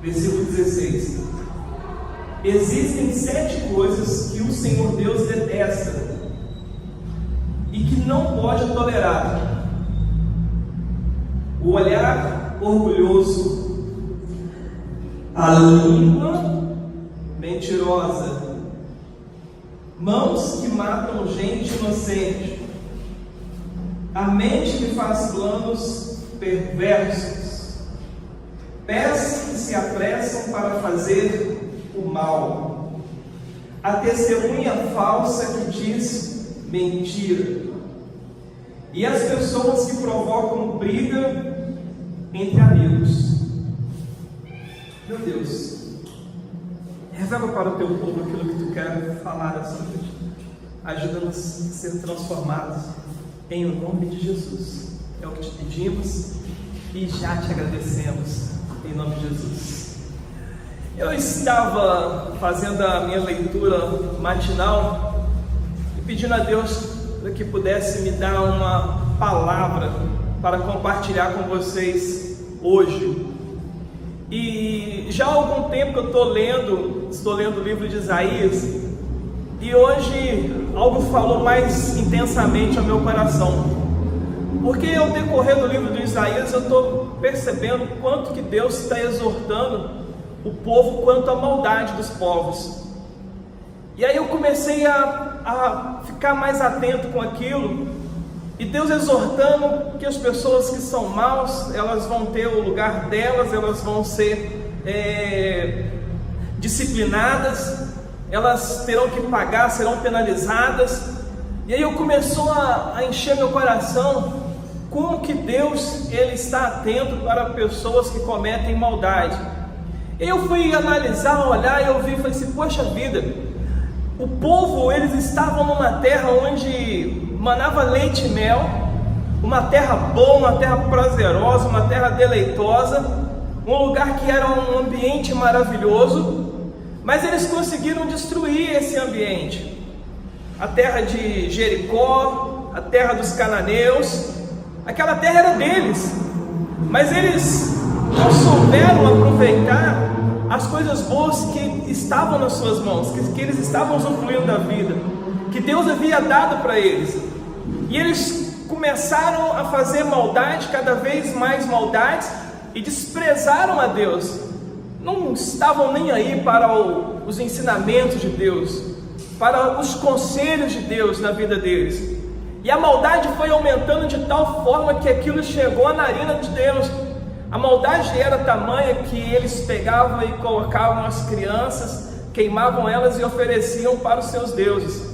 versículo 16. Existem 7 coisas que o Senhor Deus detesta e que não pode tolerar: o olhar orgulhoso, a língua mentirosa, mãos que matam gente inocente, a mente que faz planos perversos, pés que se apressam para fazer o mal, a testemunha falsa que diz mentira, e as pessoas que provocam briga entre amigos. Meu Deus, reserva para o teu povo aquilo que tu quer falar essa noite. Ajuda-nos a ser transformados em o nome de Jesus. É o que te pedimos e já te agradecemos em nome de Jesus. Eu estava fazendo a minha leitura matinal e pedindo a Deus para que pudesse me dar uma palavra para compartilhar com vocês hoje. E já há algum tempo que eu estou lendo o livro de Isaías, e hoje algo falou mais intensamente ao meu coração, porque ao decorrer do livro de Isaías eu estou percebendo quanto que Deus está exortando o povo quanto à maldade dos povos. E aí eu comecei a ficar mais atento com aquilo, e Deus exortando que as pessoas que são maus, elas vão ter o lugar delas, elas vão ser disciplinadas, elas terão que pagar, serão penalizadas. E aí começou a encher meu coração como que Deus ele está atento para pessoas que cometem maldade. Eu fui analisar, olhar, e eu vi e falei assim: poxa vida, o povo, eles estavam numa terra onde manava leite e mel, uma terra boa, uma terra prazerosa, uma terra deleitosa, um lugar que era um ambiente maravilhoso, mas eles conseguiram destruir esse ambiente. A terra de Jericó, a terra dos cananeus, aquela terra era deles, mas eles não souberam aproveitar as coisas boas que estavam nas suas mãos, que eles estavam usufruindo da vida, que Deus havia dado para eles. E eles começaram a fazer maldade, cada vez mais maldades, e desprezaram a Deus. Não estavam nem aí para os ensinamentos de Deus, para os conselhos de Deus na vida deles. E a maldade foi aumentando de tal forma que aquilo chegou à narina de Deus. A maldade era tamanha que eles pegavam e colocavam as crianças, queimavam elas e ofereciam para os seus deuses,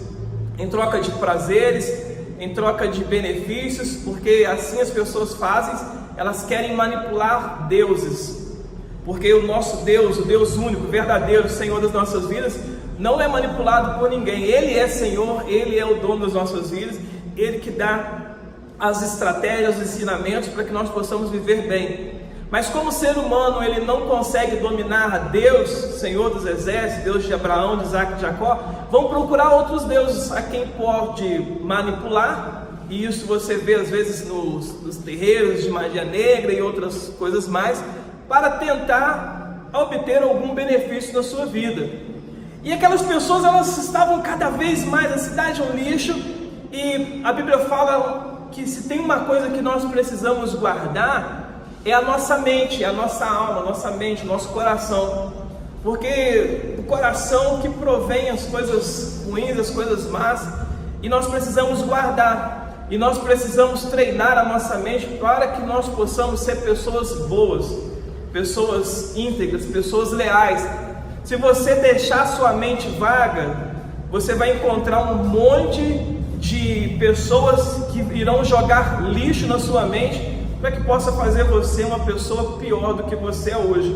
em troca de prazeres, em troca de benefícios, porque assim as pessoas fazem, elas querem manipular deuses, porque o nosso Deus, o Deus único, verdadeiro, Senhor das nossas vidas, não é manipulado por ninguém. Ele é Senhor, Ele é o dono das nossas vidas, Ele que dá as estratégias, os ensinamentos para que nós possamos viver bem. Mas como o ser humano ele não consegue dominar a Deus, Senhor dos exércitos, Deus de Abraão, de Isaac e de Jacó, vão procurar outros deuses a quem pode manipular. E isso você vê às vezes nos terreiros de magia negra e outras coisas mais, para tentar obter algum benefício na sua vida. E aquelas pessoas, elas estavam cada vez mais, a cidade é um lixo, e a Bíblia fala que se tem uma coisa que nós precisamos guardar, é a nossa mente, a nossa alma, a nossa mente, o nosso coração, porque do coração que provém as coisas ruins, as coisas más, e nós precisamos guardar, e nós precisamos treinar a nossa mente para que nós possamos ser pessoas boas, pessoas íntegras, pessoas leais. Se você deixar sua mente vaga, você vai encontrar um monte de pessoas que irão jogar lixo na sua mente, para que possa fazer você uma pessoa pior do que você é hoje.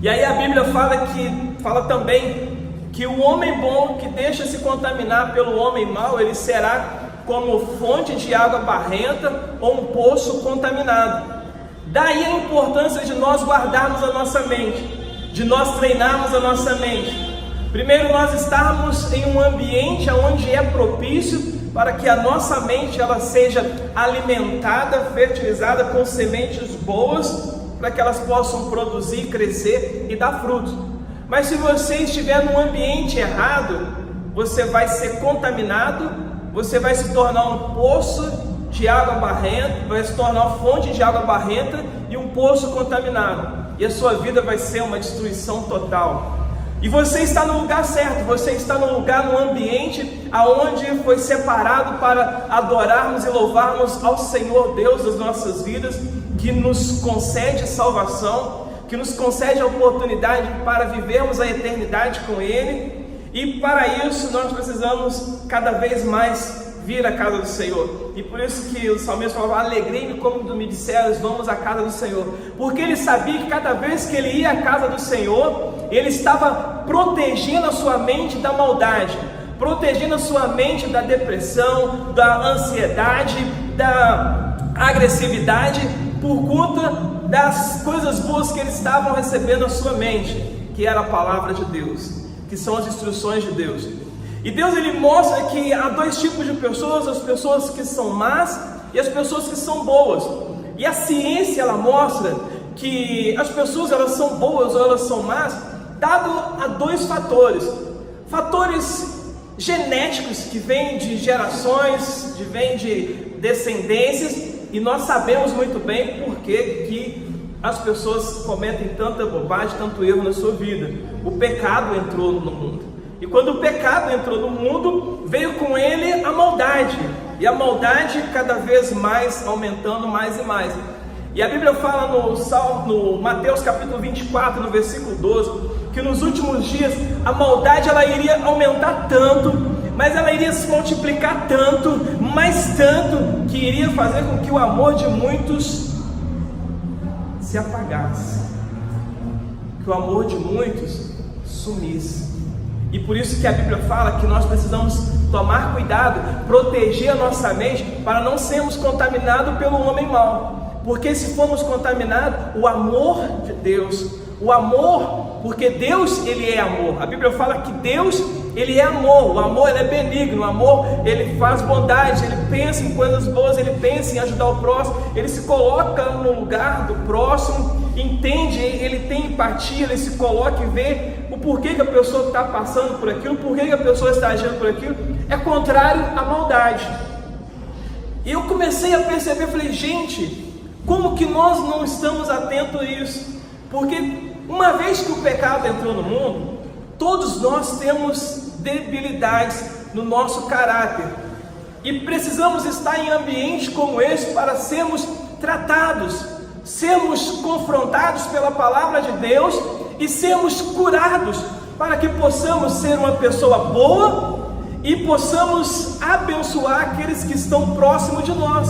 E aí a Bíblia fala também que o homem bom que deixa se contaminar pelo homem mau, ele será como fonte de água barrenta ou um poço contaminado. Daí a importância de nós guardarmos a nossa mente, de nós treinarmos a nossa mente. Primeiro, nós estarmos em um ambiente onde é propício para que a nossa mente ela seja alimentada, fertilizada com sementes boas, para que elas possam produzir, crescer e dar frutos. Mas se você estiver num ambiente errado, você vai ser contaminado, você vai se tornar um poço de água barrenta, vai se tornar uma fonte de água barrenta e um poço contaminado, e a sua vida vai ser uma destruição total. E você está no lugar certo, você está no lugar, no ambiente aonde foi separado para adorarmos e louvarmos ao Senhor Deus das nossas vidas, que nos concede salvação, que nos concede a oportunidade para vivermos a eternidade com Ele. E para isso nós precisamos cada vez mais vir à casa do Senhor. E por isso que o salmista falava: alegrei-me quando me disseram, vamos à casa do Senhor. Porque ele sabia que cada vez que ele ia à casa do Senhor, ele estava protegendo a sua mente da maldade, protegendo a sua mente da depressão, da ansiedade, da agressividade, por conta das coisas boas que eles estavam recebendo na sua mente, que era a palavra de Deus, que são as instruções de Deus. E Deus, ele mostra que há dois tipos de pessoas: as pessoas que são más e as pessoas que são boas. E a ciência, ela mostra que as pessoas, elas são boas ou elas são más, dado a dois fatores: fatores genéticos, que vêm de gerações, que vêm de descendências, e nós sabemos muito bem por que as pessoas cometem tanta bobagem, tanto erro na sua vida. O pecado entrou no mundo. E quando o pecado entrou no mundo, veio com ele a maldade. E a maldade cada vez mais aumentando mais e mais. E a Bíblia fala no Mateus capítulo 24, no versículo 12, que nos últimos dias a maldade ela iria aumentar tanto, mas ela iria se multiplicar tanto, mais tanto, que iria fazer com que o amor de muitos se apagasse, que o amor de muitos sumisse. E por isso que a Bíblia fala que nós precisamos tomar cuidado, proteger a nossa mente, para não sermos contaminados pelo homem mau. Porque se formos contaminados, o amor de Deus, o amor, porque Deus, ele é amor. A Bíblia fala que Deus, ele é amor. O amor, ele é benigno. O amor, ele faz bondade, ele pensa em coisas boas, ele pensa em ajudar o próximo, ele se coloca no lugar do próximo, entende, ele tem empatia, ele se coloca e vê o porquê que a pessoa está passando por aquilo, porquê que a pessoa está agindo por aquilo. É contrário à maldade. E eu comecei a perceber, falei, gente, como que nós não estamos atentos a isso? Porque uma vez que o pecado entrou no mundo, todos nós temos debilidades no nosso caráter, e precisamos estar em ambientes como esse para sermos tratados, sermos confrontados pela palavra de Deus e sermos curados, para que possamos ser uma pessoa boa e possamos abençoar aqueles que estão próximos de nós,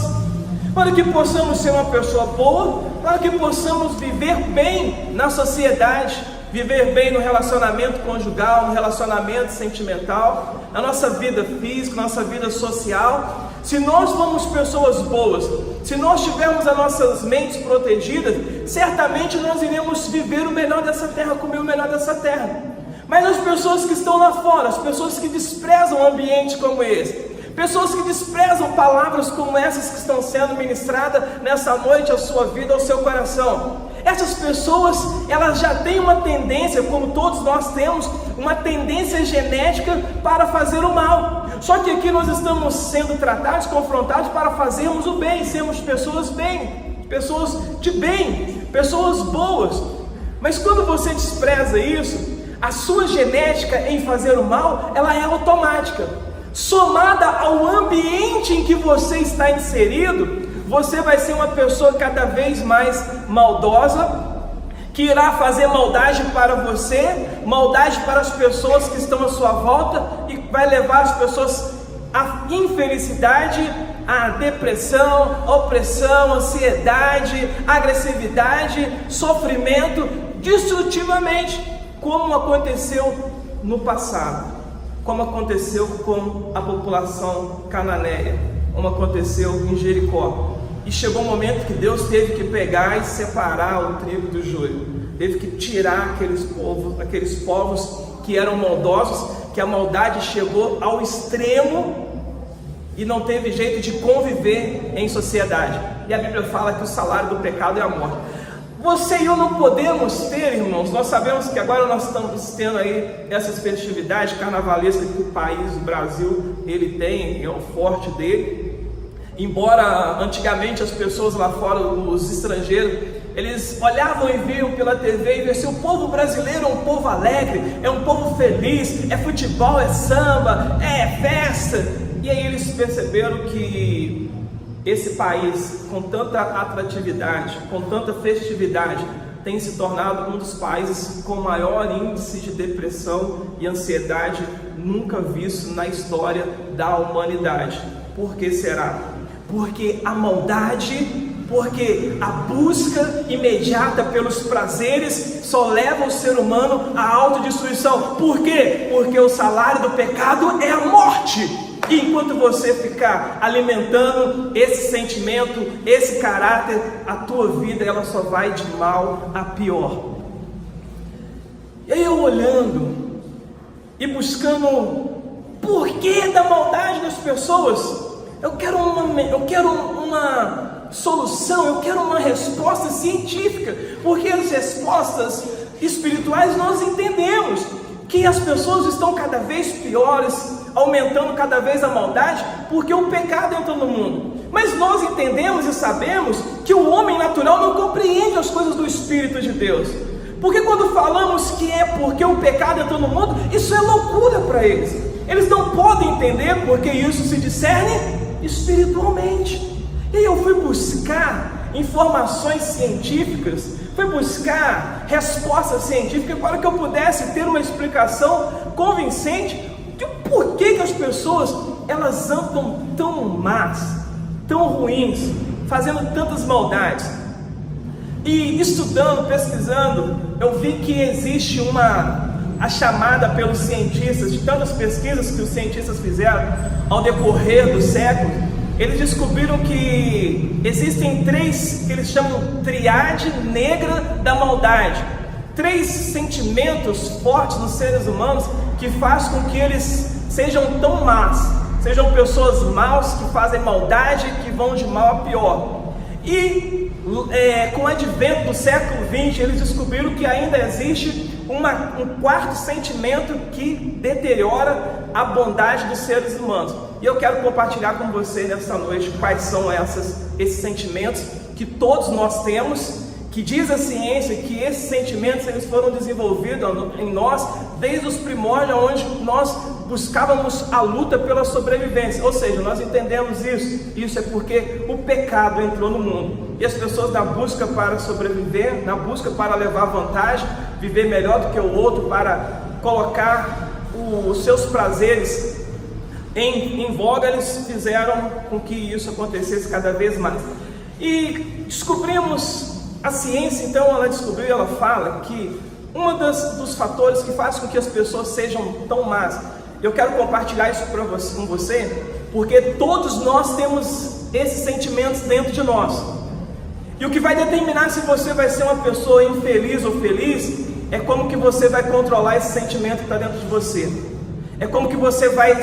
para que possamos ser uma pessoa boa, para que possamos viver bem na sociedade, viver bem no relacionamento conjugal, no relacionamento sentimental, na nossa vida física, na nossa vida social. Se nós formos pessoas boas, se nós tivermos as nossas mentes protegidas, certamente nós iremos viver o melhor dessa terra, comer o melhor dessa terra. Mas as pessoas que estão lá fora, as pessoas que desprezam um ambiente como esse, pessoas que desprezam palavras como essas que estão sendo ministradas nessa noite à sua vida, ao seu coração, essas pessoas, elas já têm uma tendência, como todos nós temos, uma tendência genética para fazer o mal. Só que aqui nós estamos sendo tratados, confrontados para fazermos o bem, sermos pessoas pessoas de bem, pessoas boas. Mas quando você despreza isso, a sua genética em fazer o mal, ela é automática. Somada ao ambiente em que você está inserido, você vai ser uma pessoa cada vez mais maldosa, que irá fazer maldade para você, maldade para as pessoas que estão à sua volta, e vai levar as pessoas à infelicidade, à depressão, à opressão, ansiedade, agressividade, sofrimento, destrutivamente, como aconteceu no passado, como aconteceu com a população cananeia, como aconteceu em Jericó. E chegou um momento que Deus teve que pegar e separar o trigo do joio, teve que tirar aqueles povos que eram maldosos, que a maldade chegou ao extremo e não teve jeito de conviver em sociedade. E a Bíblia fala que o salário do pecado é a morte. Você e eu não podemos ter, irmãos. Nós sabemos que agora nós estamos tendo aí essas festividades carnavalescas que o país, o Brasil, ele tem, é o forte dele. Embora antigamente as pessoas lá fora, os estrangeiros, eles olhavam e viam pela TV e viam assim: o povo brasileiro é um povo alegre, é um povo feliz, é futebol, é samba, é festa. E aí eles perceberam que esse país, com tanta atratividade, com tanta festividade, tem se tornado um dos países com maior índice de depressão e ansiedade nunca visto na história da humanidade. Por que será? Porque a maldade, porque a busca imediata pelos prazeres só leva o ser humano à autodestruição. Por quê? Porque o salário do pecado é a morte. E enquanto você ficar alimentando esse sentimento, esse caráter, a tua vida ela só vai de mal a pior. E aí eu olhando e buscando porquê da maldade das pessoas, eu quero uma solução, eu quero uma resposta científica, porque as respostas espirituais nós entendemos que as pessoas estão cada vez piores, aumentando cada vez a maldade, porque o pecado entrou no mundo. Mas nós entendemos e sabemos que o homem natural não compreende as coisas do Espírito de Deus, porque quando falamos que é porque o pecado entrou no mundo, isso é loucura para eles. Eles não podem entender porque isso se discerne espiritualmente. E eu fui buscar informações científicas, fui buscar respostas científicas para que eu pudesse ter uma explicação convincente de por que as pessoas elas andam tão más, tão ruins, fazendo tantas maldades. E estudando, pesquisando, eu vi que existe a chamada pelos cientistas, de tantas pesquisas que os cientistas fizeram ao decorrer do século. Eles descobriram que existem três, que eles chamam triade negra da maldade. Três sentimentos fortes nos seres humanos que faz com que eles sejam tão más, sejam pessoas maus que fazem maldade, que vão de mal a pior. E com o advento do século XX, eles descobriram que ainda existe um quarto sentimento que deteriora a bondade dos seres humanos. E eu quero compartilhar com você nessa noite quais são esses sentimentos que todos nós temos, que diz a ciência que esses sentimentos eles foram desenvolvidos em nós desde os primórdios, onde nós buscávamos a luta pela sobrevivência. Ou seja, nós entendemos isso é porque o pecado entrou no mundo, e as pessoas na busca para sobreviver, na busca para levar vantagem, viver melhor do que o outro, para colocar os seus prazeres em voga, eles fizeram com que isso acontecesse cada vez mais. E descobrimos, a ciência então ela descobriu, ela fala que dos fatores que faz com que as pessoas sejam tão más, eu quero compartilhar isso com você, porque todos nós temos esses sentimentos dentro de nós, e o que vai determinar se você vai ser uma pessoa infeliz ou feliz, é como que você vai controlar esse sentimento que está dentro de você. É como que você vai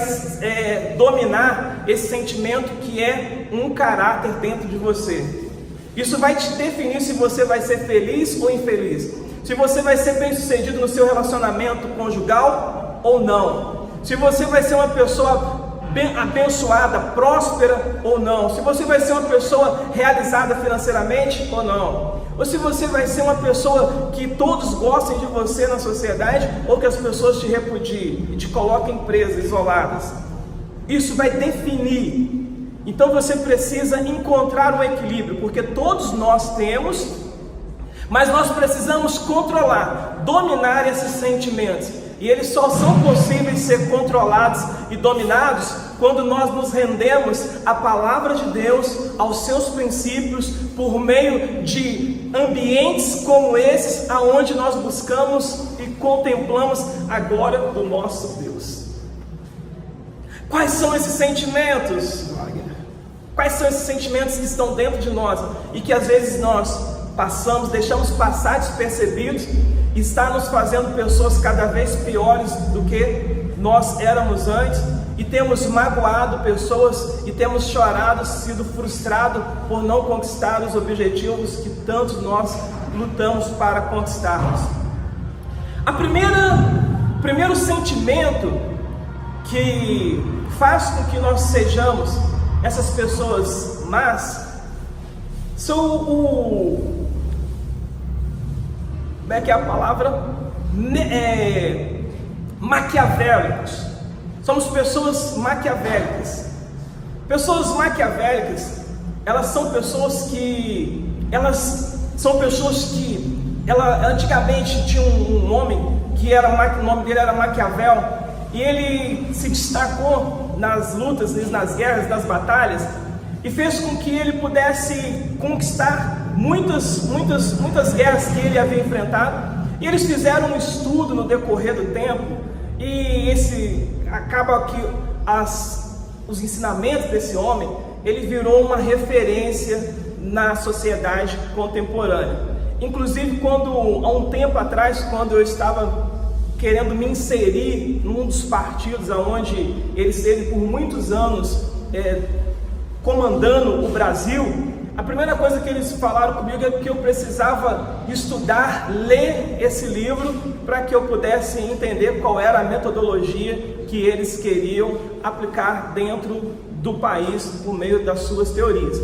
dominar esse sentimento que é um caráter dentro de você. Isso vai te definir se você vai ser feliz ou infeliz, se você vai ser bem sucedido no seu relacionamento conjugal ou não, se você vai ser uma pessoa abençoada, próspera ou não, se você vai ser uma pessoa realizada financeiramente ou não, ou se você vai ser uma pessoa que todos gostem de você na sociedade, ou que as pessoas te repudiem e te coloquem presas, isoladas. Isso vai definir. Então você precisa encontrar um equilíbrio, porque todos nós temos, mas nós precisamos controlar, dominar esses sentimentos. E eles só são possíveis ser controlados e dominados quando nós nos rendemos à palavra de Deus, aos seus princípios, por meio de ambientes como esses, aonde nós buscamos e contemplamos a glória do nosso Deus. Quais são esses sentimentos? Quais são esses sentimentos que estão dentro de nós e que às vezes nós deixamos passar despercebidos, e está nos fazendo pessoas cada vez piores do que nós éramos antes, e temos magoado pessoas, e temos chorado, sido frustrado por não conquistar os objetivos que tantos nós lutamos para conquistarmos. O primeiro sentimento que faz com que nós sejamos essas pessoas más são como é que é a palavra? Maquiavélicos. Somos pessoas maquiavélicas. Pessoas maquiavélicas, elas são pessoas que antigamente tinha um homem que o nome dele era Maquiavel, e ele se destacou nas lutas, nas guerras, nas batalhas, e fez com que ele pudesse conquistar muitas guerras que ele havia enfrentado. E eles fizeram um estudo no decorrer do tempo, e acaba que os ensinamentos desse homem, ele virou uma referência na sociedade contemporânea. Inclusive, há um tempo atrás, quando eu estava querendo me inserir num dos partidos onde ele esteve por muitos anos comandando o Brasil, a primeira coisa que eles falaram comigo é que eu precisava estudar, ler esse livro, para que eu pudesse entender qual era a metodologia que eles queriam aplicar dentro do país por meio das suas teorias.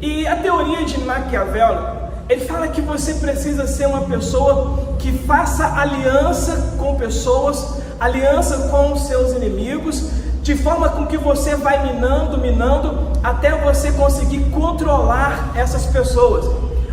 E a teoria de Maquiavel, ele fala que você precisa ser uma pessoa que faça aliança com pessoas, aliança com os seus inimigos, de forma com que você vai minando, até você conseguir controlar essas pessoas,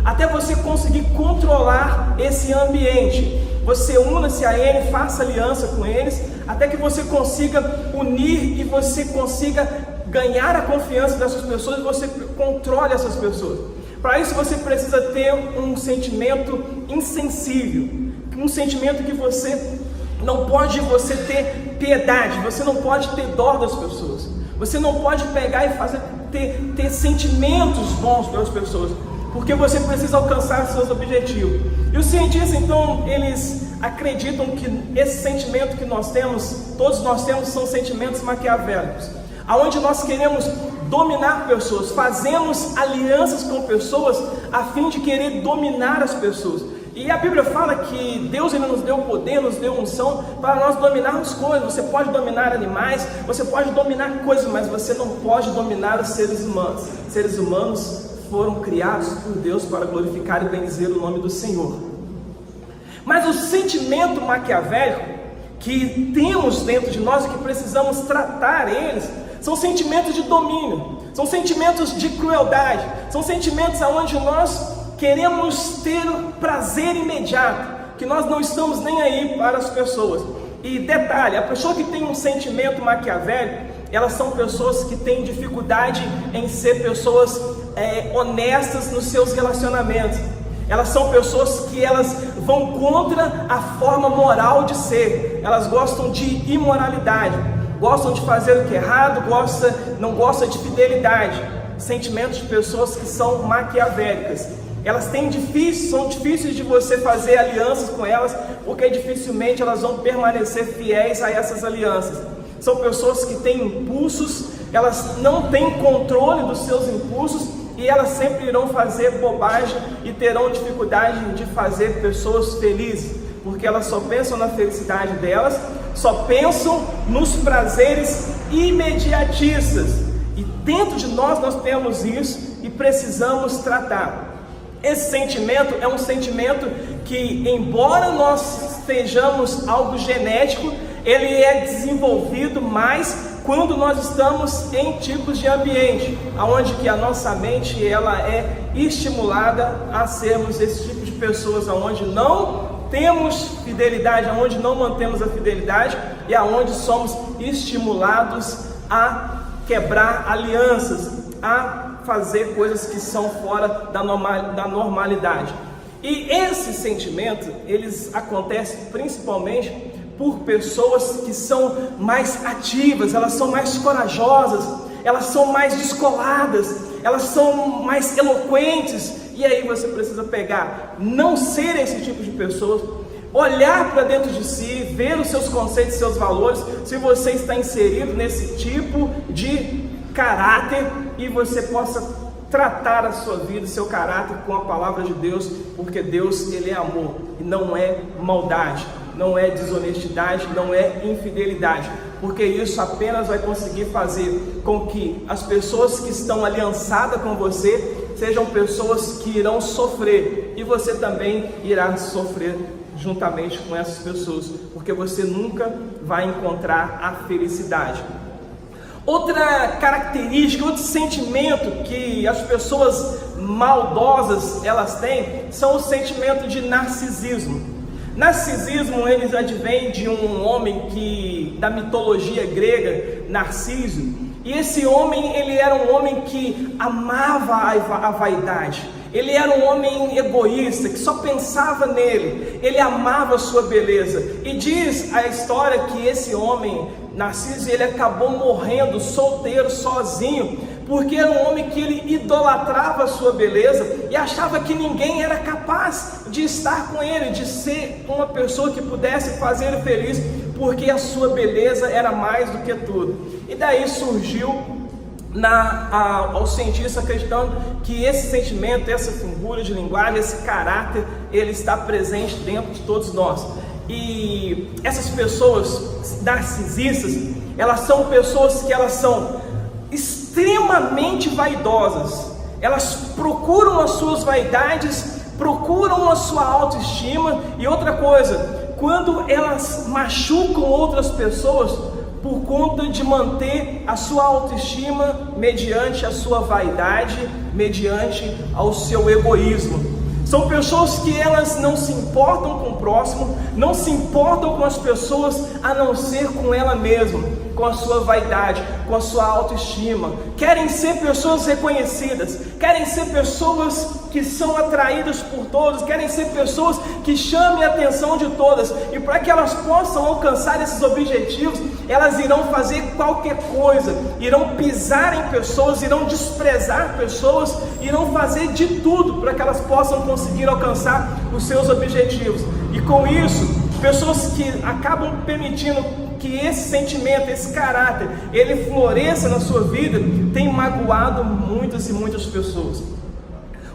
até você conseguir controlar esse ambiente. Você una-se a ele, faça aliança com eles, até que você consiga unir e você consiga ganhar a confiança dessas pessoas e você controle essas pessoas. Para isso você precisa ter um sentimento insensível, um sentimento que você não pode ter piedade, você não pode ter dó das pessoas, você não pode pegar e ter sentimentos bons pelas pessoas, porque você precisa alcançar seus objetivos. E os cientistas, então, eles acreditam que esse sentimento que nós temos, todos nós temos, são sentimentos maquiavélicos, aonde nós queremos dominar pessoas, fazemos alianças com pessoas a fim de querer dominar as pessoas. E a Bíblia fala que Deus ainda nos deu poder, nos deu unção para nós dominarmos coisas. Você pode dominar animais, você pode dominar coisas, mas você não pode dominar os seres humanos. Os seres humanos foram criados por Deus para glorificar e bendizer o nome do Senhor. Mas o sentimento maquiavélico que temos dentro de nós e que precisamos tratar eles, são sentimentos de domínio, são sentimentos de crueldade, são sentimentos onde nós queremos ter prazer imediato, que nós não estamos nem aí para as pessoas. E detalhe, a pessoa que tem um sentimento maquiavélico, elas são pessoas que têm dificuldade em ser pessoas honestas nos seus relacionamentos. Elas são pessoas que elas vão contra a forma moral de ser, elas gostam de imoralidade, gostam de fazer o que é errado, não gostam de fidelidade. Sentimentos de pessoas que são maquiavélicas. Elas são difíceis de você fazer alianças com elas, porque dificilmente elas vão permanecer fiéis a essas alianças. São pessoas que têm impulsos, elas não têm controle dos seus impulsos e elas sempre irão fazer bobagem e terão dificuldade de fazer pessoas felizes, porque elas só pensam na felicidade delas, só pensam nos prazeres imediatistas. E dentro de nós temos isso e precisamos tratar. Esse sentimento é um sentimento que, embora nós estejamos algo genético, ele é desenvolvido mais quando nós estamos em tipos de ambiente, onde que a nossa mente ela é estimulada a sermos esse tipo de pessoas, onde não temos fidelidade, onde não mantemos a fidelidade e aonde somos estimulados a quebrar alianças, a fazer coisas que são fora da normalidade. E esse sentimento, eles acontecem principalmente por pessoas que são mais ativas, elas são mais corajosas, elas são mais descoladas, elas são mais eloquentes. E aí você precisa pegar, não ser esse tipo de pessoas, olhar para dentro de si, ver os seus conceitos, seus valores, se você está inserido nesse tipo de caráter, e você possa tratar a sua vida, o seu caráter com a palavra de Deus, porque Deus, Ele é amor, e não é maldade, não é desonestidade, não é infidelidade, porque isso apenas vai conseguir fazer com que as pessoas que estão aliançadas com você sejam pessoas que irão sofrer, e você também irá sofrer juntamente com essas pessoas, porque você nunca vai encontrar a felicidade. Outra característica, outro sentimento que as pessoas maldosas elas têm, são o sentimento de narcisismo. Narcisismo, ele advém de um homem da mitologia grega, Narciso, e esse homem, ele era um homem que amava a vaidade. Ele era um homem egoísta, que só pensava nele, ele amava a sua beleza, e diz a história que esse homem, Narciso, ele acabou morrendo solteiro, sozinho, porque era um homem que ele idolatrava a sua beleza, e achava que ninguém era capaz de estar com ele, de ser uma pessoa que pudesse fazer ele feliz, porque a sua beleza era mais do que tudo. E daí surgiu ao cientista acreditando que esse sentimento, essa figura de linguagem, esse caráter, ele está presente dentro de todos nós. E essas pessoas narcisistas, elas são pessoas que elas são extremamente vaidosas. Elas procuram as suas vaidades, procuram a sua autoestima. E outra coisa, quando elas machucam outras pessoas por conta de manter a sua autoestima mediante a sua vaidade, mediante ao seu egoísmo. São pessoas que elas não se importam com o próximo, não se importam com as pessoas, a não ser com ela mesma, com a sua vaidade, com a sua autoestima. Querem ser pessoas reconhecidas, querem ser pessoas que são atraídas por todos, querem ser pessoas que chamem a atenção de todas. E para que elas possam alcançar esses objetivos, elas irão fazer qualquer coisa, irão pisar em pessoas, irão desprezar pessoas, irão fazer de tudo para que elas possam conseguir alcançar os seus objetivos. E com isso, pessoas que acabam permitindo que esse sentimento, esse caráter, ele floresça na sua vida, tem magoado muitas e muitas pessoas.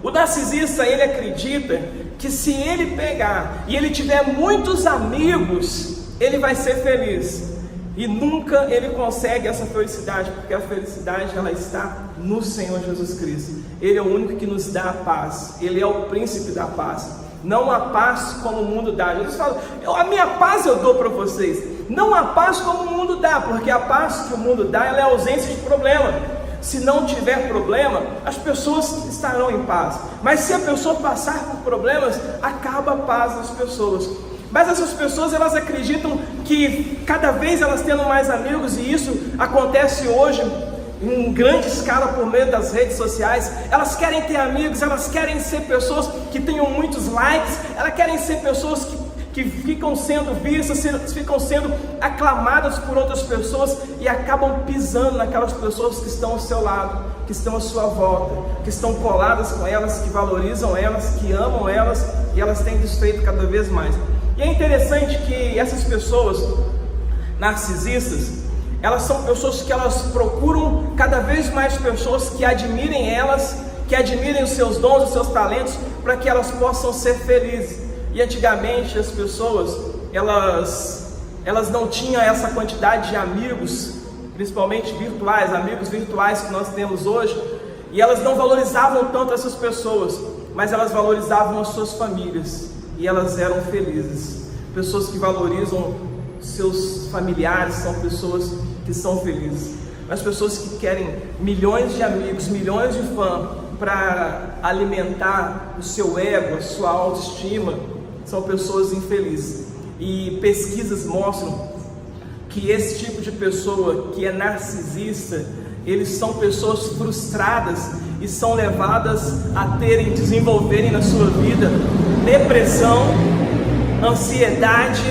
O narcisista, ele acredita que se ele pegar e ele tiver muitos amigos, ele vai ser feliz. E nunca ele consegue essa felicidade, porque a felicidade ela está no Senhor Jesus Cristo. Ele é o único que nos dá a paz, Ele é o príncipe da paz. Não a paz como o mundo dá. Jesus fala, a minha paz eu dou para vocês. Não a paz como o mundo dá, porque a paz que o mundo dá, ela é a ausência de problema. Se não tiver problema, as pessoas estarão em paz. Mas se a pessoa passar por problemas, acaba a paz das pessoas. Mas essas pessoas, elas acreditam que cada vez elas tendo mais amigos, e isso acontece hoje em grande escala por meio das redes sociais. Elas querem ter amigos, elas querem ser pessoas que tenham muitos likes, elas querem ser pessoas que ficam sendo vistas, ficam sendo aclamadas por outras pessoas, e acabam pisando naquelas pessoas que estão ao seu lado, que estão à sua volta, que estão coladas com elas, que valorizam elas, que amam elas, e elas têm desfeito cada vez mais. E é interessante que essas pessoas narcisistas, elas são pessoas que elas procuram cada vez mais pessoas que admirem elas, que admirem os seus dons, os seus talentos, para que elas possam ser felizes. E antigamente as pessoas, elas não tinham essa quantidade de amigos, principalmente virtuais, amigos virtuais que nós temos hoje, e elas não valorizavam tanto essas pessoas, mas elas valorizavam as suas famílias, e elas eram felizes. Pessoas que valorizam seus familiares são pessoas que são felizes. Mas pessoas que querem milhões de amigos, milhões de fãs para alimentar o seu ego, a sua autoestima, são pessoas infelizes. E pesquisas mostram que esse tipo de pessoa que é narcisista, eles são pessoas frustradas e são levadas a desenvolverem na sua vida depressão, ansiedade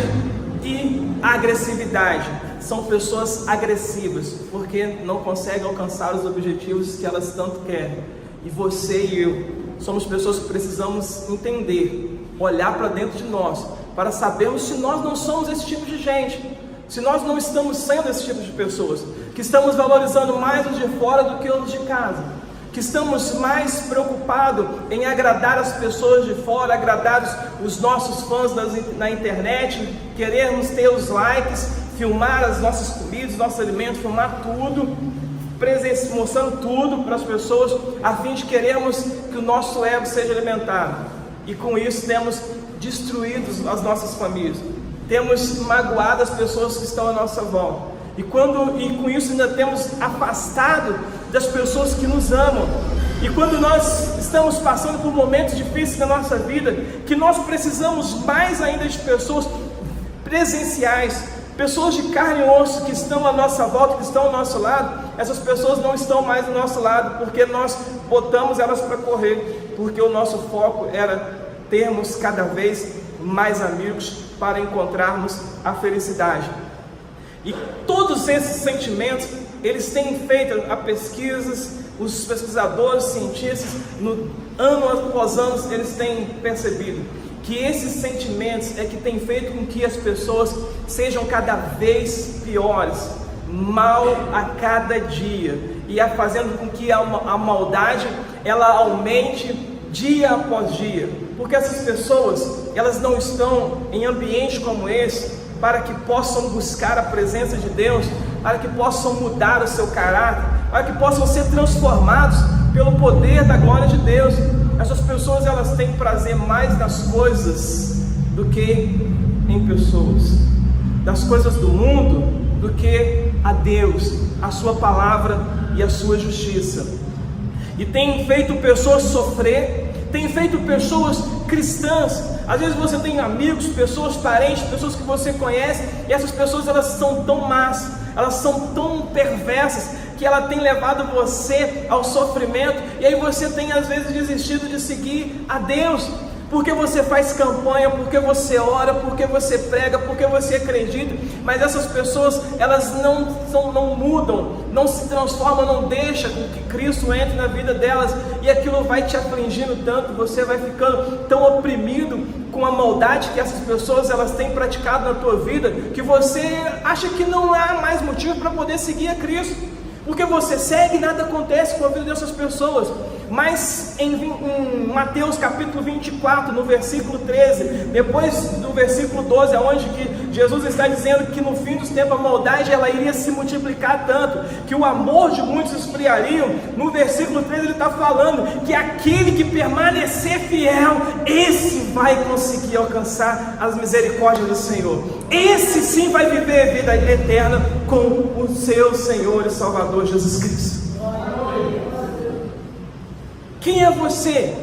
e agressividade. São pessoas agressivas, porque não conseguem alcançar os objetivos que elas tanto querem. E você e eu somos pessoas que precisamos entender, olhar para dentro de nós, para sabermos se nós não somos esse tipo de gente, se nós não estamos sendo esse tipo de pessoas, que estamos valorizando mais os de fora do que os de casa. que estamos mais preocupados em agradar as pessoas de fora, agradar os nossos fãs na internet, queremos ter os likes, filmar as nossas comidas, os nossos alimentos, filmar tudo, mostrando tudo para as pessoas, a fim de queremos que o nosso ego seja alimentado, e com isso temos destruído as nossas famílias, temos magoado as pessoas que estão à nossa volta, e com isso ainda temos afastado das pessoas que nos amam. E quando nós estamos passando por momentos difíceis na nossa vida, que nós precisamos mais ainda de pessoas presenciais, pessoas de carne e osso que estão à nossa volta, que estão ao nosso lado, essas pessoas não estão mais ao nosso lado, porque nós botamos elas para correr, porque o nosso foco era termos cada vez mais amigos para encontrarmos a felicidade. E todos esses sentimentos, eles têm feito a pesquisas, os pesquisadores, cientistas, ano após ano, eles têm percebido que esses sentimentos é que tem feito com que as pessoas sejam cada vez piores, mal a cada dia, e fazendo com que a maldade ela aumente dia após dia, porque essas pessoas, elas não estão em ambientes como esse para que possam buscar a presença de Deus, para que possam mudar o seu caráter, para que possam ser transformados pelo poder da glória de Deus. Essas pessoas, elas têm prazer mais nas coisas do que em pessoas, das coisas do mundo do que a Deus, a sua palavra e a sua justiça. E tem feito pessoas sofrer, tem feito pessoas cristãs. Às vezes você tem amigos, pessoas, parentes, pessoas que você conhece, e essas pessoas, elas são tão más, elas são tão perversas, que ela tem levado você ao sofrimento, e aí você tem às vezes desistido de seguir a Deus, porque você faz campanha, porque você ora, porque você prega, porque você acredita, mas essas pessoas, elas não mudam, não se transformam, não deixam que Cristo entre na vida delas, e aquilo vai te afligindo tanto, você vai ficando tão oprimido com a maldade que essas pessoas, elas têm praticado na tua vida, que você acha que não há mais motivo para poder seguir a Cristo, porque você segue e nada acontece com a vida dessas pessoas. Mas em Mateus capítulo 24, no versículo 13, depois do versículo 12, onde que Jesus está dizendo que no fim dos tempos a maldade ela iria se multiplicar tanto, que o amor de muitos esfriaria. No versículo 13 ele está falando que aquele que permanecer fiel, esse vai conseguir alcançar as misericórdias do Senhor, esse sim vai viver a vida eterna com o seu Senhor e Salvador Jesus Cristo. Quem é você?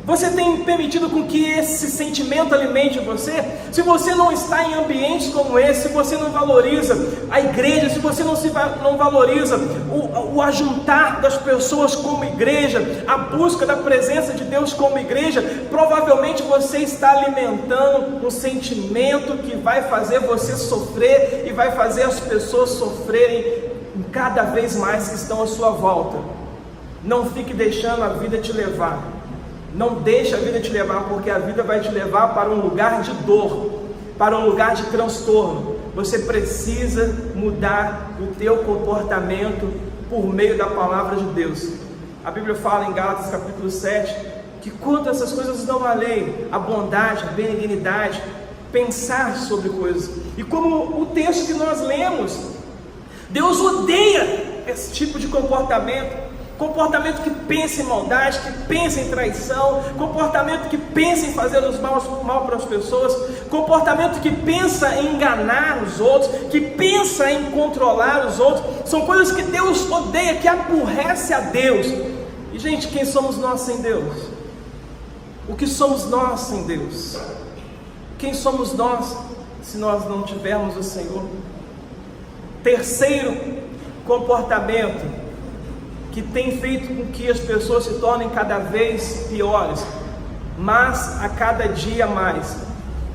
Você tem permitido com que esse sentimento alimente você? Se você não está em ambientes como esse, se você não valoriza a igreja, se você não valoriza o ajuntar das pessoas como igreja, a busca da presença de Deus como igreja, provavelmente você está alimentando um sentimento que vai fazer você sofrer e vai fazer as pessoas sofrerem cada vez mais que estão à sua volta. Não fique deixando a vida te levar. Não deixe a vida te levar, porque a vida vai te levar para um lugar de dor, para um lugar de transtorno. Você precisa mudar o teu comportamento por meio da palavra de Deus. A Bíblia fala em Gálatas capítulo 7, que quanto essas coisas não a lei, a bondade, a benignidade, pensar sobre coisas. E como o texto que nós lemos, Deus odeia esse tipo de comportamento que pensa em maldade, que pensa em traição, comportamento que pensa em fazer os mal para as pessoas, comportamento que pensa em enganar os outros, que pensa em controlar os outros. São coisas que Deus odeia, que aborrece a Deus. E gente, quem somos nós sem Deus? O que somos nós sem Deus? Quem somos nós se nós não tivermos o Senhor? Terceiro comportamento que tem feito com que as pessoas se tornem cada vez piores, mas a cada dia mais,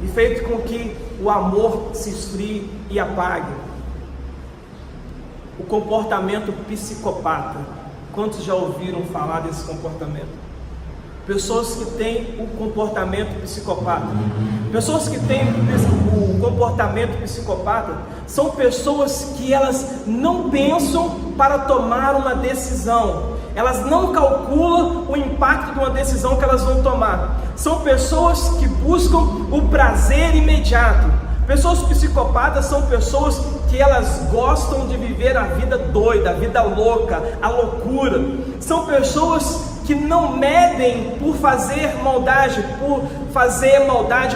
e feito com que o amor se esfrie e apague. O comportamento psicopata. Quantos já ouviram falar desse comportamento? Pessoas que têm o comportamento psicopata. Pessoas que têm o comportamento psicopata são pessoas que elas não pensam para tomar uma decisão. elas não calculam o impacto de uma decisão que elas vão tomar. São pessoas que buscam o prazer imediato. Pessoas psicopatas são pessoas que elas gostam de viver a vida doida, a vida louca, a loucura. São pessoas que não medem por fazer maldade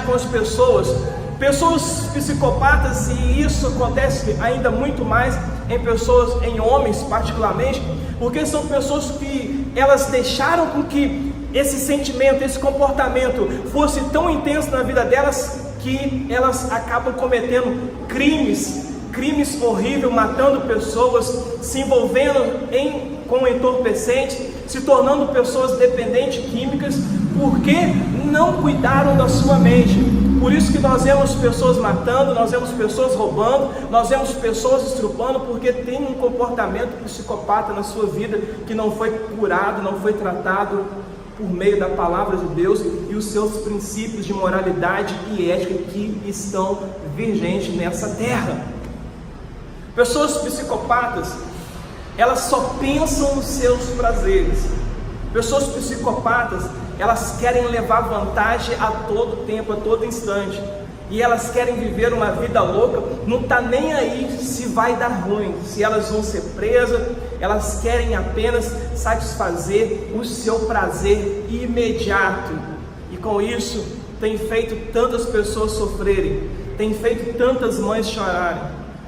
com as pessoas. Pessoas psicopatas, e isso acontece ainda muito mais em homens particularmente, porque são pessoas que elas deixaram com que esse sentimento, esse comportamento fosse tão intenso na vida delas, que elas acabam cometendo crimes horríveis, matando pessoas, se envolvendo com entorpecentes, se tornando pessoas dependentes químicas, porque não cuidaram da sua mente. Por isso que nós vemos pessoas matando, nós vemos pessoas roubando, nós vemos pessoas estrupando, porque tem um comportamento psicopata na sua vida que não foi curado, não foi tratado por meio da palavra de Deus e os seus princípios de moralidade e ética que estão vigentes nessa terra. Pessoas psicopatas, elas só pensam nos seus prazeres. Pessoas psicopatas, elas querem levar vantagem a todo tempo, a todo instante, e elas querem viver uma vida louca, não está nem aí se vai dar ruim, se elas vão ser presas. Elas querem apenas satisfazer o seu prazer imediato, e com isso tem feito tantas pessoas sofrerem, tem feito tantas mães chorarem,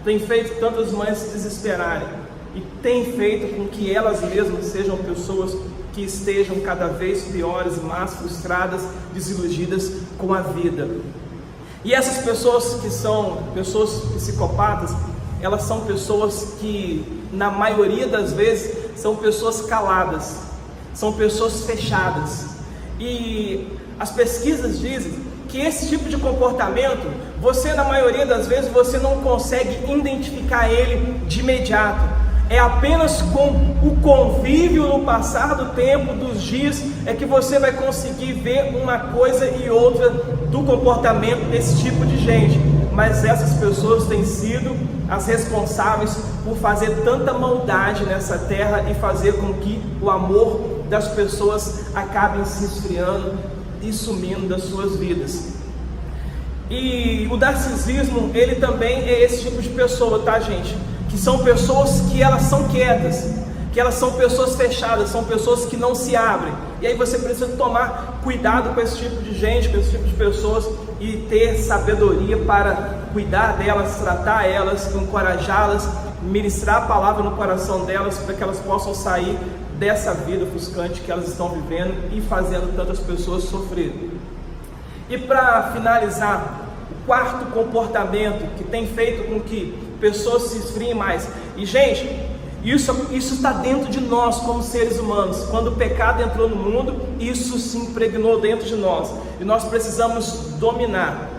tem feito tantas mães se desesperarem, e tem feito com que elas mesmas sejam pessoas que estejam cada vez piores, mais frustradas, desiludidas com a vida. E essas pessoas que são pessoas psicopatas, elas são pessoas que, na maioria das vezes, são pessoas caladas, são pessoas fechadas. E as pesquisas dizem que esse tipo de comportamento, na maioria das vezes, você não consegue identificar ele de imediato. É apenas com o convívio no passar do tempo, dos dias, é que você vai conseguir ver uma coisa e outra do comportamento desse tipo de gente. Mas essas pessoas têm sido as responsáveis por fazer tanta maldade nessa terra e fazer com que o amor das pessoas acabe se esfriando e sumindo das suas vidas. E o narcisismo, ele também é esse tipo de pessoa, tá, gente? Que são pessoas que elas são quietas, que elas são pessoas fechadas, são pessoas que não se abrem. E aí você precisa tomar cuidado com esse tipo de gente, com esse tipo de pessoas, e ter sabedoria para cuidar delas, tratar elas, encorajá-las, ministrar a palavra no coração delas, para que elas possam sair dessa vida ofuscante que elas estão vivendo e fazendo tantas pessoas sofrerem. E para finalizar, o quarto comportamento que tem feito com que pessoas se esfriem mais. E gente, isso está dentro de nós como seres humanos. Quando o pecado entrou no mundo, isso se impregnou dentro de nós, e nós precisamos dominar,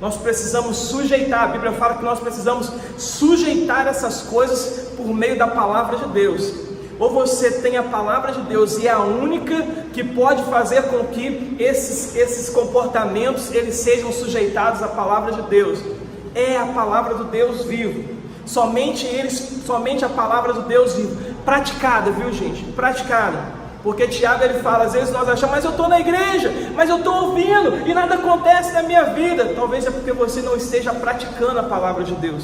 nós precisamos sujeitar. A Bíblia fala que nós precisamos sujeitar essas coisas por meio da palavra de Deus. Ou você tem a palavra de Deus, e é a única que pode fazer com que esses comportamentos eles sejam sujeitados à palavra de Deus. É a palavra do Deus vivo. Somente a palavra do Deus vivo, praticada, viu, gente? Praticada. Porque Tiago, ele fala, às vezes nós achamos, mas eu estou na igreja, mas eu estou ouvindo e nada acontece na minha vida. Talvez é porque você não esteja praticando a palavra de Deus.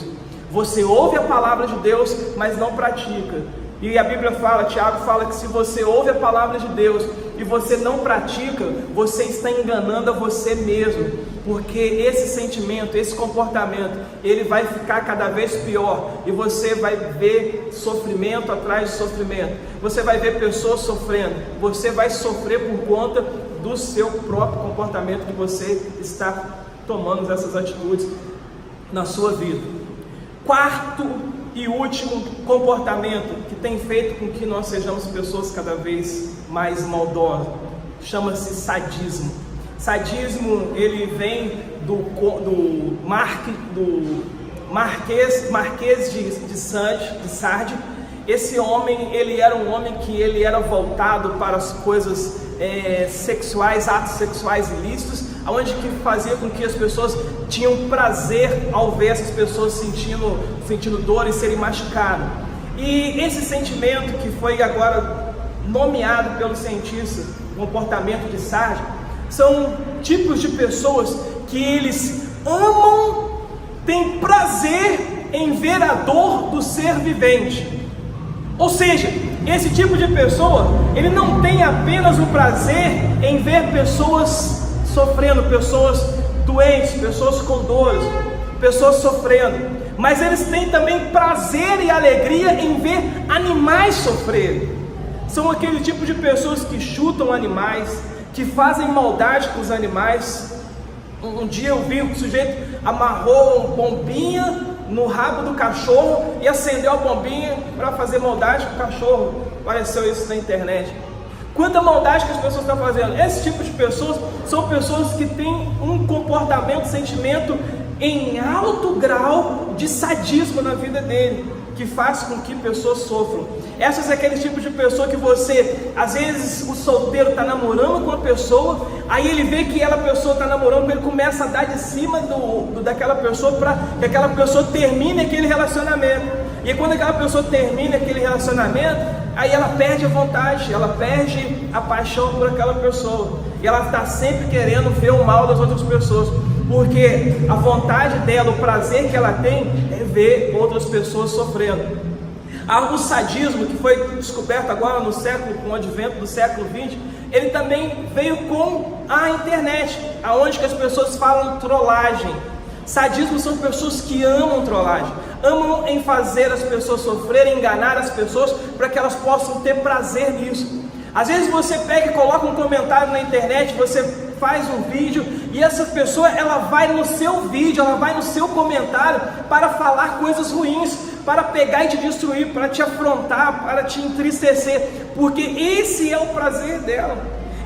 Você ouve a palavra de Deus, mas não pratica. E a Bíblia fala, Tiago fala, que se você ouve a palavra de Deus e você não pratica, você está enganando a você mesmo, porque esse sentimento, esse comportamento, ele vai ficar cada vez pior, e você vai ver sofrimento atrás de sofrimento, você vai ver pessoas sofrendo, você vai sofrer por conta do seu próprio comportamento, que você está tomando essas atitudes na sua vida. Quarto e último comportamento que tem feito com que nós sejamos pessoas cada vez mais maldosas, chama-se sadismo. Sadismo, ele vem do Marquês de Sade. Esse homem, ele era um homem que ele era voltado para as coisas sexuais, atos sexuais ilícitos, onde que fazia com que as pessoas tinham prazer ao ver essas pessoas sentindo dor e serem machucadas. E esse sentimento que foi agora nomeado pelos cientistas, comportamento de sádico, são tipos de pessoas que eles amam, têm prazer em ver a dor do ser vivente. Ou seja, esse tipo de pessoa, ele não tem apenas o prazer em ver pessoas sofrendo, pessoas doentes, pessoas com dores, pessoas sofrendo, mas eles têm também prazer e alegria em ver animais sofrerem. São aquele tipo de pessoas que chutam animais, que fazem maldade com os animais. Um dia eu vi que o sujeito amarrou uma bombinha no rabo do cachorro e acendeu a bombinha para fazer maldade com o cachorro. Apareceu isso na internet. Quanta maldade que as pessoas estão fazendo. Esse tipo de pessoas são pessoas que têm um comportamento, sentimento em alto grau de sadismo na vida dele, que faz com que pessoas sofram. Essas é aquele tipo de pessoa que você, às vezes o solteiro está namorando com uma pessoa, aí ele vê que aquela pessoa está namorando, ele começa a dar de cima daquela pessoa para que aquela pessoa termine aquele relacionamento. E quando aquela pessoa termina aquele relacionamento, aí ela perde a vontade, ela perde a paixão por aquela pessoa, e ela está sempre querendo ver o mal das outras pessoas, porque a vontade dela, o prazer que ela tem é ver outras pessoas sofrendo. O sadismo, que foi descoberto agora com o advento do século XX, ele também veio com a internet, aonde que as pessoas falam trollagem. Sadismo são pessoas que amam trollagem, amam em fazer as pessoas sofrerem, enganar as pessoas para que elas possam ter prazer nisso. Às vezes você pega e coloca um comentário na internet, você faz um vídeo e essa pessoa, ela vai no seu vídeo, ela vai no seu comentário para falar coisas ruins, para pegar e te destruir, para te afrontar, para te entristecer, porque esse é o prazer dela,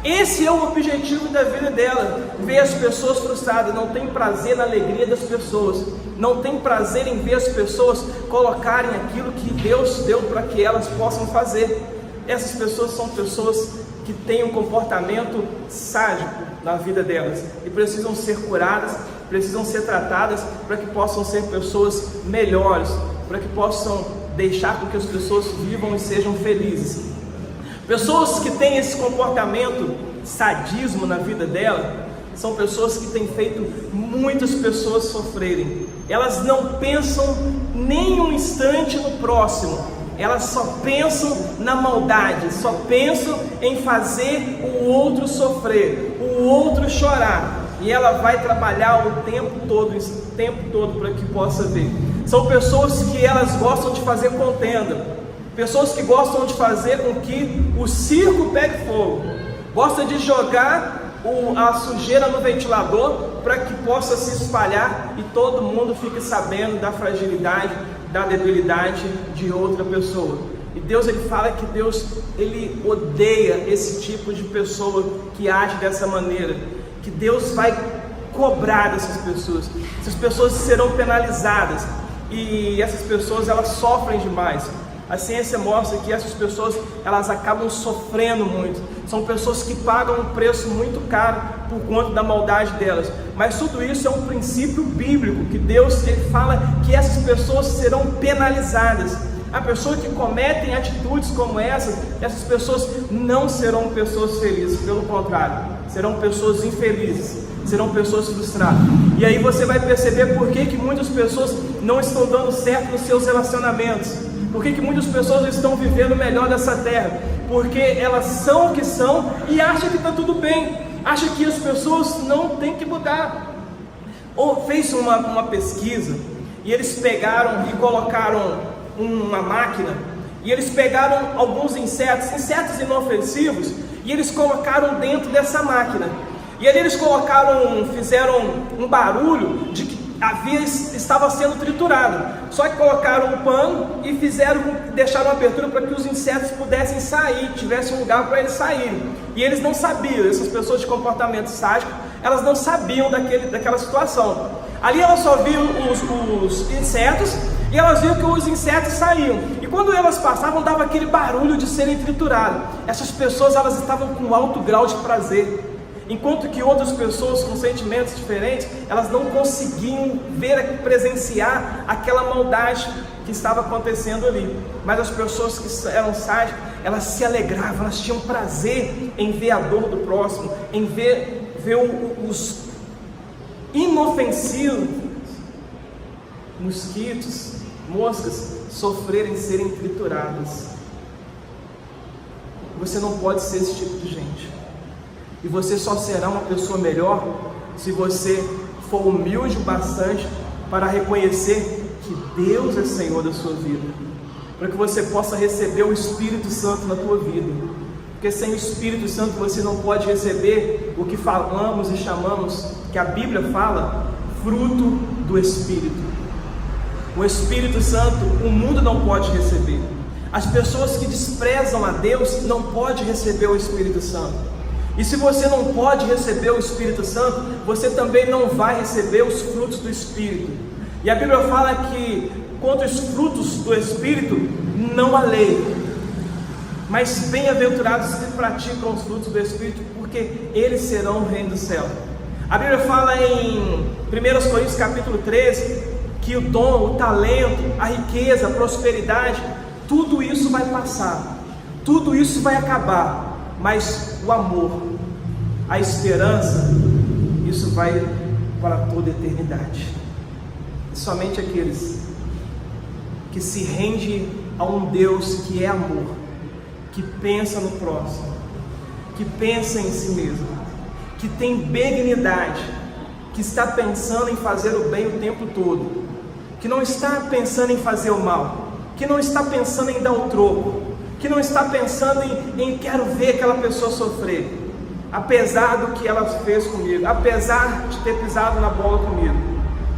esse é o objetivo da vida dela, ver as pessoas frustradas. Não tem prazer na alegria das pessoas, não tem prazer em ver as pessoas colocarem aquilo que Deus deu para que elas possam fazer. Essas pessoas são pessoas que têm um comportamento sádico na vida delas e precisam ser curadas, precisam ser tratadas para que possam ser pessoas melhores, para que possam deixar com que as pessoas vivam e sejam felizes. Pessoas que têm esse comportamento sadismo na vida dela são pessoas que têm feito muitas pessoas sofrerem. Elas não pensam nem um instante no próximo, elas só pensam na maldade, só pensam em fazer o outro sofrer, o outro chorar, e ela vai trabalhar o tempo todo para que possa ver. São pessoas que elas gostam de fazer contenda, pessoas que gostam de fazer com que o circo pegue fogo, gostam de jogar a sujeira no ventilador para que possa se espalhar e todo mundo fique sabendo da fragilidade, da debilidade de outra pessoa. E Deus, ele fala que Deus, ele odeia esse tipo de pessoa que age dessa maneira, que Deus vai cobrar dessas pessoas. Essas pessoas serão penalizadas e essas pessoas, elas sofrem demais. A ciência mostra que essas pessoas, elas acabam sofrendo muito. São pessoas que pagam um preço muito caro por conta da maldade delas. Mas tudo isso é um princípio bíblico, que Deus, ele fala que essas pessoas serão penalizadas. A pessoa que cometem atitudes como essas pessoas não serão pessoas felizes, pelo contrário, serão pessoas infelizes, serão pessoas frustradas. E aí você vai perceber por que muitas pessoas não estão dando certo nos seus relacionamentos. Por que muitas pessoas estão vivendo o melhor dessa terra? Porque elas são o que são e acham que está tudo bem, acham que as pessoas não têm que mudar. Ou fez uma pesquisa e eles pegaram e colocaram uma máquina e eles pegaram alguns insetos inofensivos, e eles colocaram dentro dessa máquina. E ali eles fizeram um barulho de que estava sendo triturado. Só que colocaram um pano e deixaram uma abertura para que os insetos pudessem sair, tivesse um lugar para eles saírem. E eles não sabiam, essas pessoas de comportamento sádico, elas não sabiam daquela situação. Ali elas só viam os insetos e elas viam que os insetos saíam. E quando elas passavam, dava aquele barulho de serem triturados. Essas pessoas, elas estavam com alto grau de prazer. Enquanto que outras pessoas com sentimentos diferentes, elas não conseguiam presenciar aquela maldade que estava acontecendo ali. Mas as pessoas que eram sádicas, elas se alegravam, elas tinham prazer em ver a dor do próximo, em ver os inofensivos, mosquitos, moscas, sofrerem, serem trituradas. Você não pode ser esse tipo de gente, e você só será uma pessoa melhor se você for humilde o bastante para reconhecer que Deus é Senhor da sua vida, para que você possa receber o Espírito Santo na tua vida, porque sem o Espírito Santo você não pode receber o que falamos e chamamos, que a Bíblia fala, fruto do Espírito. O Espírito Santo o mundo não pode receber. As pessoas que desprezam a Deus não podem receber o Espírito Santo. E se você não pode receber o Espírito Santo, você também não vai receber os frutos do Espírito. E a Bíblia fala que quanto aos frutos do Espírito, não há lei, mas bem-aventurados os que praticam os frutos do Espírito, porque eles serão o reino do céu. A Bíblia fala em 1 Coríntios capítulo 13, que o dom, o talento, a riqueza, a prosperidade, tudo isso vai passar, tudo isso vai acabar, mas o amor, a esperança, isso vai para toda a eternidade. E somente aqueles que se rendem a um Deus que é amor, que pensa no próximo, que pensa em si mesmo, que tem benignidade, que está pensando em fazer o bem o tempo todo, que não está pensando em fazer o mal, que não está pensando em dar um troco, que não está pensando em quero ver aquela pessoa sofrer, apesar do que ela fez comigo, apesar de ter pisado na bola comigo,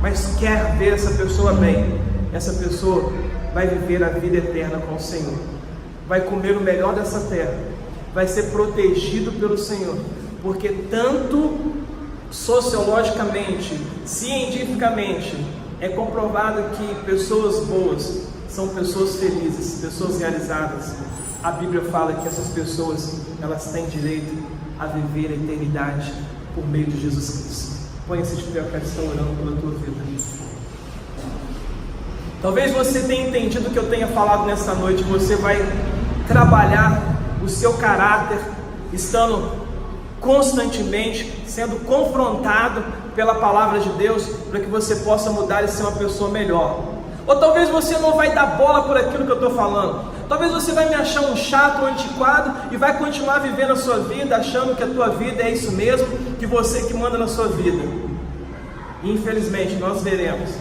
mas quer ver essa pessoa bem. Essa pessoa vai viver a vida eterna com o Senhor, vai comer o melhor dessa terra, vai ser protegido pelo Senhor, porque tanto sociologicamente, cientificamente, é comprovado que pessoas boas são pessoas felizes, pessoas realizadas. A Bíblia fala que essas pessoas, elas têm direito a viver a eternidade por meio de Jesus Cristo. Põe-se de pé, eu quero estar orando pela tua vida. Talvez você tenha entendido o que eu tenha falado nessa noite. Você vai trabalhar o seu caráter, estando constantemente sendo confrontado pela palavra de Deus, para que você possa mudar e ser uma pessoa melhor. Ou talvez você não vai dar bola por aquilo que eu estou falando. Talvez você vai me achar um chato, um antiquado, e vai continuar vivendo a sua vida, achando que a tua vida é isso mesmo, que você que manda na sua vida. E infelizmente nós veremos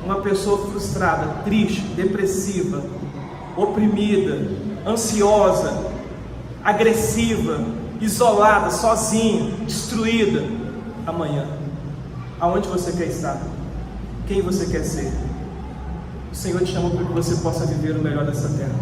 uma pessoa frustrada, triste, depressiva, oprimida, ansiosa, agressiva, isolada, sozinha, destruída amanhã. Aonde você quer estar? Quem você quer ser? O Senhor te chamou para que você possa viver o melhor dessa terra.